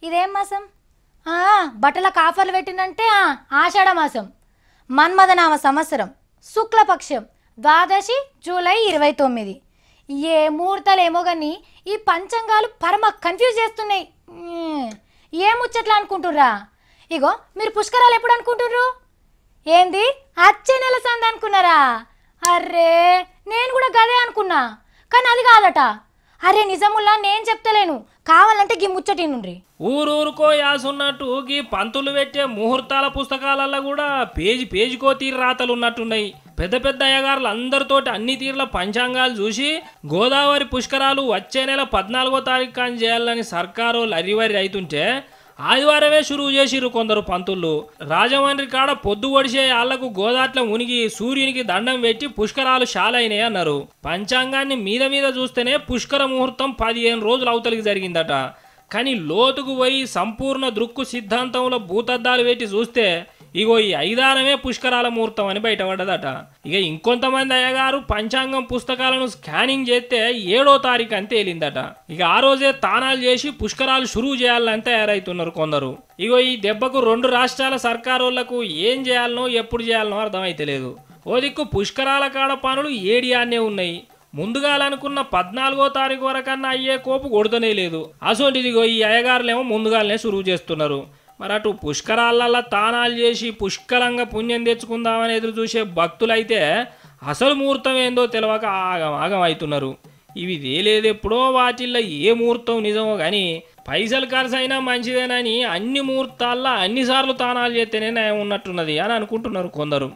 ఇదేం మాసం? బట్టలకు ఆఫర్లు పెట్టినంటే ఆషాఢ మాసం, మన్మథనామ సంవత్సరం, శుక్లపక్షం, ద్వాదశి జూలై 29. ఏ ముహూర్తాలేమో కానీ ఈ పంచాంగాలు పరమ కన్ఫ్యూజ్ చేస్తున్నాయి. ఏ ముచ్చట్లా అనుకుంటుర్రా? ఇగో మీరు పుష్కరాలు ఎప్పుడు అనుకుంటుర్రు? ఏంది అచ్చే నెల సంది అనుకున్నారా? అర్రే నేను కూడా గదే అనుకున్నా, కానీ అది కాదట. అరే నిజముల్లా నేను చెప్తలేను, కావాలంటే గీ ముచ్చటి నుండ్రి. ఊరూరుకో యాసున్నట్టు గీ పంతులు పెట్టే ముహూర్తాల పుస్తకాలల్లో కూడా పేజీ పేజీకో తీరు రాతలు ఉన్నట్టున్నాయి. పెద్ద పెద్ద అయ్యగారులు అందరితోటి అన్ని తీర్ల పంచాంగాలు చూసి గోదావరి పుష్కరాలు వచ్చే నెల 14వ తారీఖు కానీ చేయాలని సర్కారు అరివరి అవుతుంటే ఆదివారమే షురువు చేసిర్రు కొందరు పంతుళ్ళు. రాజమండ్రి కాడ పొద్దు ఒడిసే ఆళ్లకు గోదాట్ల మునిగి సూర్యునికి దండం పెట్టి పుష్కరాలు షాలైనాయి అన్నారు. పంచాంగాన్ని మీద మీద చూస్తేనే పుష్కర ముహూర్తం 15 రోజులు అవతలికి జరిగిందట. కానీ లోతుకు పోయి సంపూర్ణ దృక్కు సిద్ధాంతంలో భూతద్దాలు పెట్టి చూస్తే ఇగో ఈ ఐదారమే పుష్కరాల ముహూర్తం అని బయటపడ్డదట. ఇక ఇంకొంతమంది అయ్యగారు పంచాంగం పుస్తకాలను స్కానింగ్ చేస్తే 7వ తారీఖు అని తేలిందట. ఇక ఆ రోజే తానాలు చేసి పుష్కరాలు షురువు చేయాలని తయారైతున్నారు కొందరు. ఇగో ఈ దెబ్బకు 2 రాష్ట్రాల సర్కారోళ్లకు ఏం చేయాలనో ఎప్పుడు చేయాలనో అర్థమైతలేదు. ఓ దిక్కు పుష్కరాల కాడ పనులు ఏడియానే ఉన్నాయి. ముందుగాలనుకున్న 14వ తారీఖు వరకన్నా అయ్యే కోపు కొడుతూనే లేదు. అసోంటిదిగో ఈ అయ్యగారులేమో ముందుగాలనే షురువు చేస్తున్నారు. మరి అటు పుష్కరాలల్లో తానాలు చేసి పుష్కలంగా పుణ్యం తెచ్చుకుందామని ఎదురు చూసే భక్తులైతే అసలు ముహూర్తం ఏందో తెలియక ఆగం ఆగం అవుతున్నారు. ఇవి తేలేదు ఎప్పుడో వాటిల్లో ఏ ముహూర్తం నిజమో కానీ పైసలు ఖర్చు అయినా మంచిదేనని అన్ని ముహూర్తాల్లో అన్నిసార్లు తానాలు చేస్తేనే నయం ఉన్నట్టున్నది అని అనుకుంటున్నారు కొందరు.